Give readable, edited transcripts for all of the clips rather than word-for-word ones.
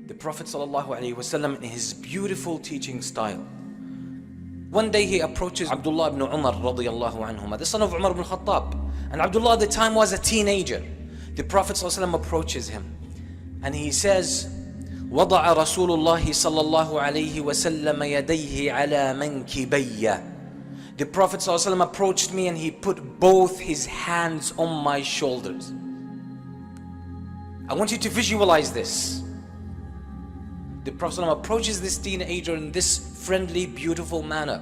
the Prophet ﷺ, in his beautiful teaching style, one day he approaches Abdullah ibn Umar radiyallahu anhuma, the son of Umar ibn Khattab. And Abdullah at the time was a teenager. The Prophet ﷺ approaches him and he says, وضع رسول الله صلى الله عليه وسلم يديه على منكبي. The Prophet ﷺ approached me and he put both his hands on my shoulders. I want you to visualize this. The Prophet ﷺ approaches this teenager in this friendly, beautiful manner.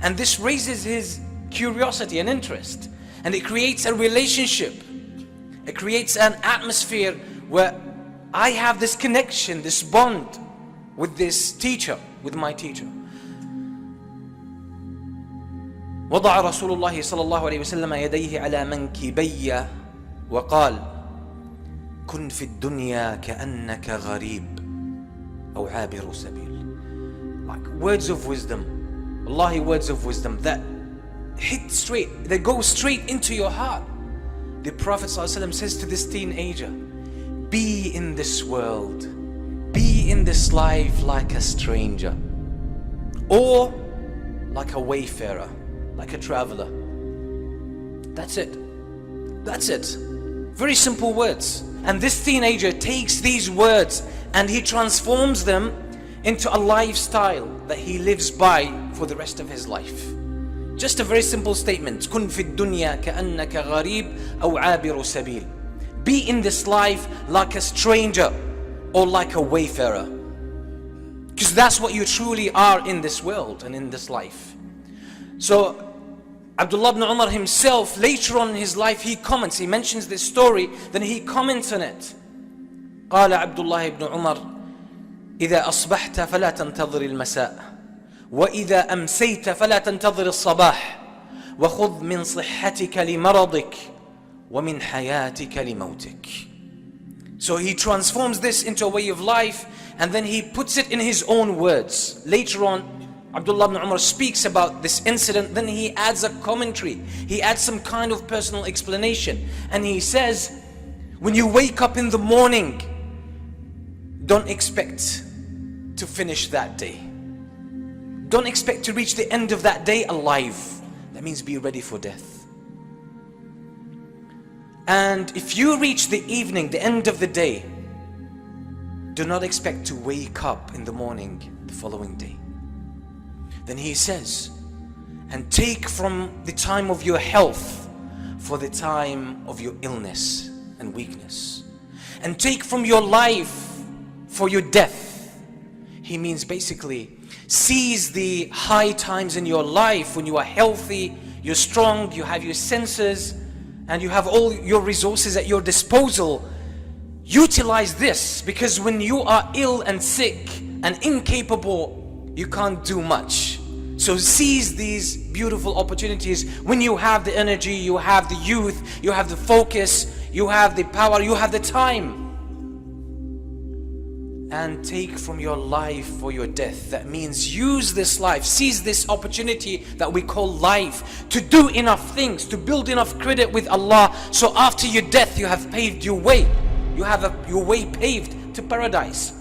And this raises his curiosity and interest. And it creates a relationship. It creates an atmosphere where I have this connection, this bond with this teacher, with my teacher. وضع رسول الله صلى الله عليه وسلم يديه على منكبي وقال كن في الدنيا كأنك غريب أو عابر سبيل. Like words of wisdom, wallahi, words of wisdom that hit straight, they go straight into your heart. The Prophet ﷺ says to this teenager, be in this world, be in this life like a stranger, or like a wayfarer, like a traveler. That's it. That's it. Very simple words. And this teenager takes these words and he transforms them into a lifestyle that he lives by for the rest of his life. Just a very simple statement. كن في الدنيا كأنك غريب أو عابر سبيل. Be in this life like a stranger or like a wayfarer. Because that's what you truly are in this world and in this life. So Abdullah ibn Umar himself, later on in his life, he comments, he mentions this story, then he comments on it. قال عبد الله بن عمر إذا أصبحت فلا تنتظر المساء وإذا أمسيت فلا تنتظر الصباح وخذ من صحتك لمرضك ومن حياتك لموتك. So he transforms this into a way of life and then he puts it in his own words. Later on, Abdullah ibn Umar speaks about this incident, then he adds a commentary. He adds some kind of personal explanation. And he says, when you wake up in the morning, don't expect to finish that day. Don't expect to reach the end of that day alive. That means be ready for death. And if you reach the evening, the end of the day, do not expect to wake up in the morning the following day. Then he says, and take from the time of your health for the time of your illness and weakness. And take from your life for your death. He means basically, seize the high times in your life when you are healthy, you're strong, you have your senses, and you have all your resources at your disposal. Utilize this, because when you are ill and sick and incapable, you can't do much. So seize these beautiful opportunities when you have the energy, you have the youth, you have the focus, you have the power, you have the time. And take from your life for your death. That means use this life, seize this opportunity that we call life to do enough things, to build enough credit with Allah, so after your death you have paved your way. You have your way paved to paradise.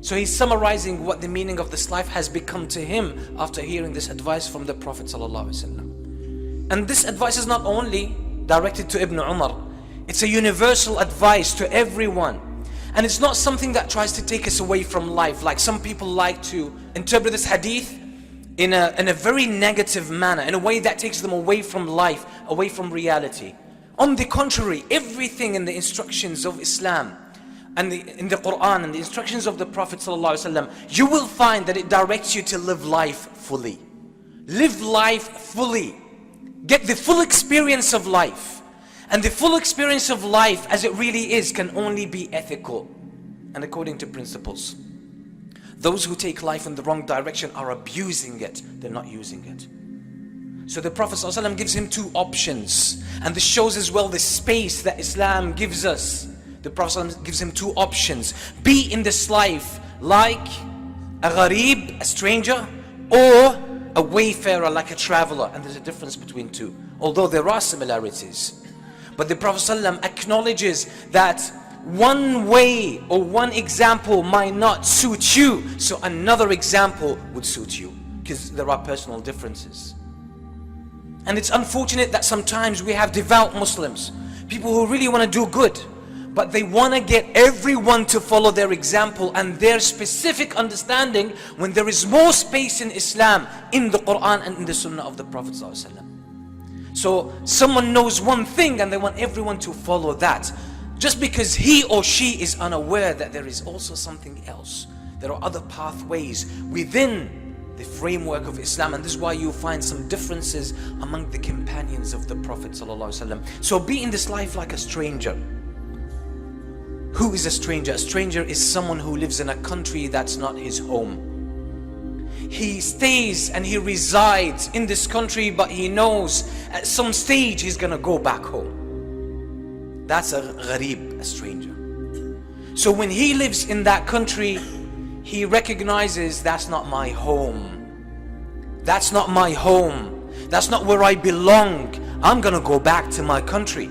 So he's summarizing what the meaning of this life has become to him after hearing this advice from the Prophet ﷺ. And this advice is not only directed to Ibn Umar, it's a universal advice to everyone. And it's not something that tries to take us away from life, like some people like to interpret this hadith in a very negative manner, in a way that takes them away from life, away from reality. On the contrary, everything in the instructions of Islam and in the Quran and the instructions of the Prophet ﷺ, you will find that it directs you to live life fully. Live life fully. Get the full experience of life. And the full experience of life as it really is can only be ethical and according to principles. Those who take life in the wrong direction are abusing it, they're not using it. So the Prophet ﷺ gives him two options, and this shows as well the space that Islam gives us. The Prophet ﷺ gives him two options. Be in this life like a gharib, a stranger, or a wayfarer, like a traveler. And there's a difference between two, although there are similarities. But the Prophet ﷺ acknowledges that one way or one example might not suit you, so another example would suit you, because there are personal differences. And it's unfortunate that sometimes we have devout Muslims, people who really want to do good, but they want to get everyone to follow their example and their specific understanding, when there is more space in Islam, in the Quran and in the Sunnah of the Prophet ﷺ. So someone knows one thing and they want everyone to follow that, just because he or she is unaware that there is also something else. There are other pathways within the framework of Islam, and this is why you find some differences among the companions of the Prophet ﷺ. So be in this life like a stranger. Who is a stranger? A stranger is someone who lives in a country that's not his home. He stays and he resides in this country, but he knows at some stage he's gonna go back home. That's a garib, a stranger. So when he lives in that country, he recognizes that's not my home. That's not my home. That's not where I belong. I'm gonna go back to my country.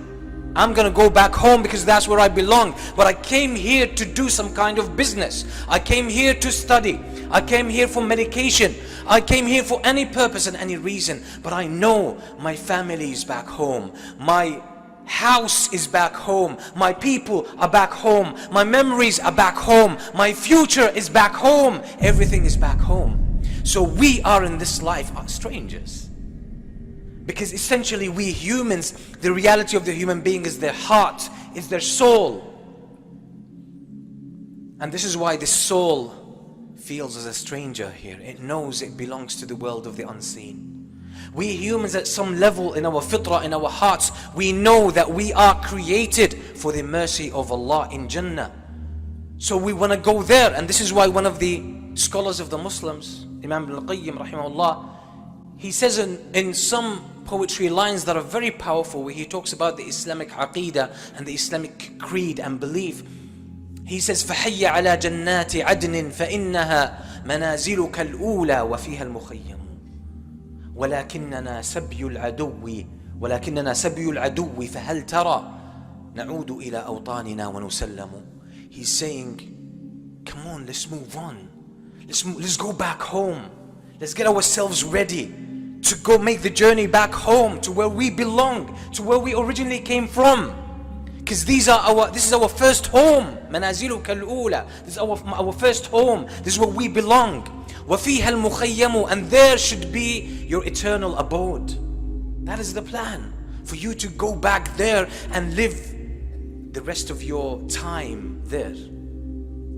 I'm gonna go back home because that's where I belong. But I came here to do some kind of business. I came here to study. I came here for medication. I came here for any purpose and any reason. But I know my family is back home. My house is back home. My people are back home. My memories are back home. My future is back home. Everything is back home. So we are in this life are strangers. Because essentially we humans, the reality of the human being is their heart, is their soul. And this is why the soul feels as a stranger here. It knows it belongs to the world of the unseen. We humans at some level in our fitrah, in our hearts, we know that we are created for the mercy of Allah in Jannah. So we want to go there, and this is why one of the scholars of the Muslims, Imam Ibn al-Qayyim rahimahullah, he says in some poetry lines that are very powerful, where he talks about the Islamic aqeedah and the Islamic creed and belief. He says, فَحَيَّ عَلَى جَنَّاتِ عَدْنٍ فَإِنَّهَا مَنَازِلُكَ الْأُولَى وَفِيهَا الْمُخَيَّمُ وَلَكِنَّنَا سَبْيُ الْعَدُوِّ فَهَلْ تَرَى نَعُودُ إِلَى أَوْطَانِنَا وَنُسَلَّمُ. He's saying, come on, let's move on. Let's go back home. Let's get ourselves ready to go make the journey back home, to where we belong, to where we originally came from. Because this is our first home. مَنَازِلُكَ الْأُولَى. This is our first home. This is where we belong. وَفِيهَا الْمُخَيَّمُ. And there should be your eternal abode. That is the plan. For you to go back there and live the rest of your time there,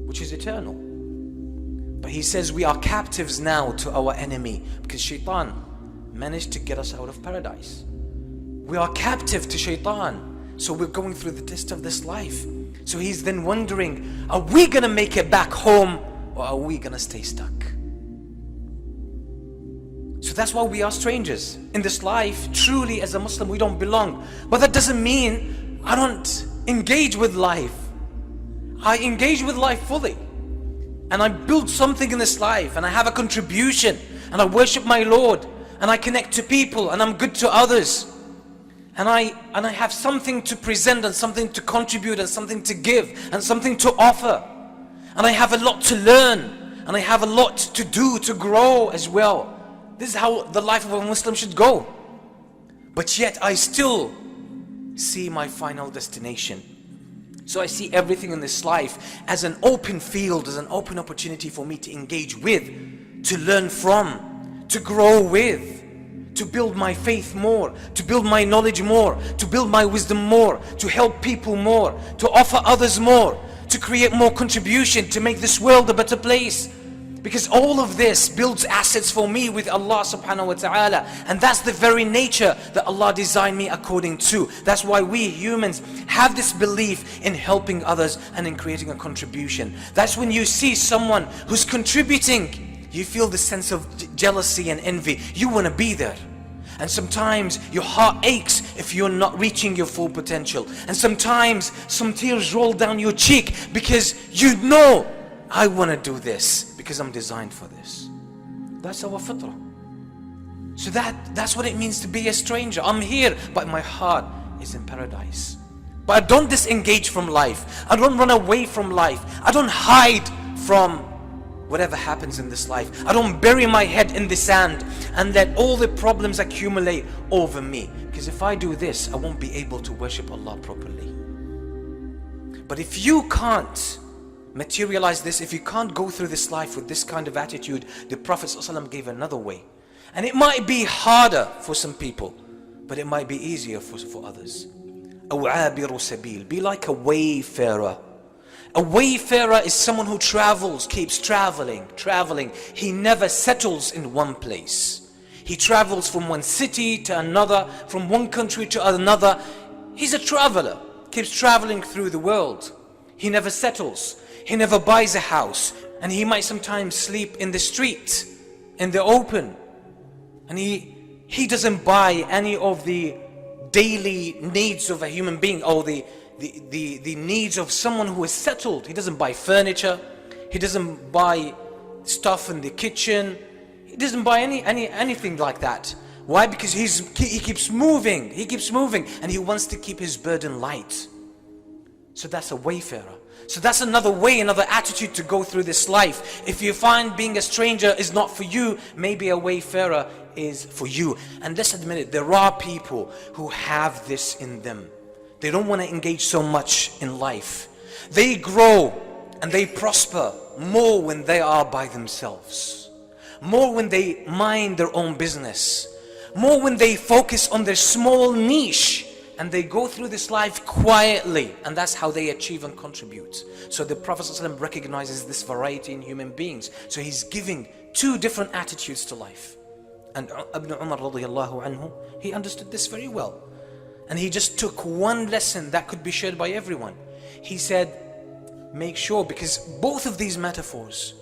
which is eternal. But he says we are captives now to our enemy, because shaitan managed to get us out of paradise. We are captive to shaitan, so we're going through the test of this life. So he's then wondering, are we gonna make it back home, or are we gonna stay stuck? So that's why we are strangers in this life. Truly, as a Muslim, we don't belong. But that doesn't mean I don't engage with life. I engage with life fully, and I build something in this life, and I have a contribution, and I worship my Lord, and I connect to people, and I'm good to others, and I have something to present, and something to contribute, and something to give, and something to offer, and I have a lot to learn, and I have a lot to do to grow as well. This is how the life of a Muslim should go. But yet I still see my final destination. So I see everything in this life as an open field, as an open opportunity for me to engage with, to learn from, to grow with, to build my faith more, to build my knowledge more, to build my wisdom more, to help people more, to offer others more, to create more contribution, to make this world a better place. Because all of this builds assets for me with Allah subhanahu wa ta'ala. And that's the very nature that Allah designed me according to. That's why we humans have this belief in helping others and in creating a contribution. That's when you see someone who's contributing, you feel the sense of jealousy and envy. You want to be there. And sometimes your heart aches if you're not reaching your full potential. And sometimes some tears roll down your cheek because you know, I want to do this because I'm designed for this. That's our fitrah. So that's what it means to be a stranger. I'm here, but my heart is in paradise. But I don't disengage from life. I don't run away from life. I don't hide from whatever happens in this life. I don't bury my head in the sand and let all the problems accumulate over me. Because if I do this, I won't be able to worship Allah properly. But if you can't materialize this, if you can't go through this life with this kind of attitude, the Prophet ﷺ gave another way. And it might be harder for some people, but it might be easier for others. أو عابر سبيل. Be like a wayfarer. A wayfarer is someone who travels, keeps traveling. He never settles in one place. He travels from one city to another, from one country to another. He's a traveler, keeps traveling through the world. He never settles. He never buys a house. And he might sometimes sleep in the street, in the open. And he doesn't buy any of the daily needs of a human being, or the needs of someone who is settled. He doesn't buy furniture. He doesn't buy stuff in the kitchen. He doesn't buy anything like that. Why? Because he keeps moving. He keeps moving, and he wants to keep his burden light. So that's a wayfarer. So that's another way, another attitude to go through this life. If you find being a stranger is not for you, maybe a wayfarer is for you. And let's admit it, there are people who have this in them. They don't want to engage so much in life. They grow and they prosper more when they are by themselves. More when they mind their own business. More when they focus on their small niche. And they go through this life quietly, and that's how they achieve and contribute. So the Prophet ﷺ recognizes this variety in human beings. So he's giving two different attitudes to life. And Ibn Umar radiallahu anhu, he understood this very well. And he just took one lesson that could be shared by everyone. He said, make sure, because both of these metaphors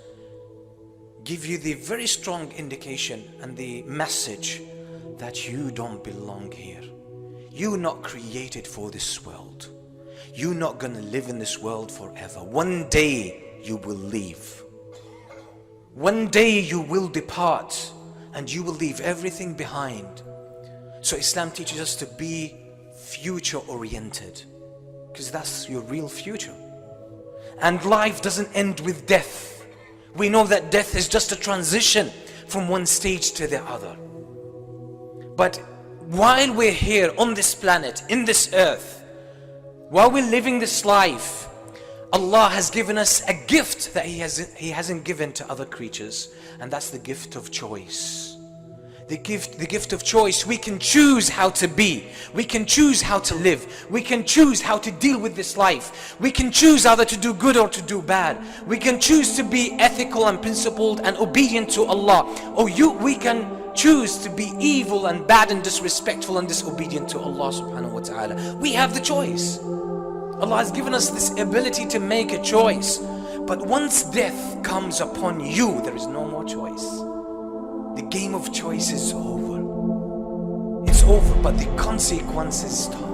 give you the very strong indication and the message that you don't belong here. You're not created for this world. You're not going to live in this world forever. One day you will leave. One day you will depart and you will leave everything behind. So Islam teaches us to be future oriented, because that's your real future. And life doesn't end with death. We know that death is just a transition from one stage to the other. But while we're here on this planet, in this earth, while we're living this life, Allah has given us a gift that He hasn't given to other creatures, and that's the gift of choice. The gift of choice. We can choose how to be. We can choose how to live. We can choose how to deal with this life. We can choose either to do good or to do bad. We can choose to be ethical and principled and obedient to Allah, or we can choose to be evil and bad and disrespectful and disobedient to Allah subhanahu wa ta'ala. We have the choice. Allah has given us this ability to make a choice. But once death comes upon you, there is no more choice. The game of choice is over. It's over, but the consequences start.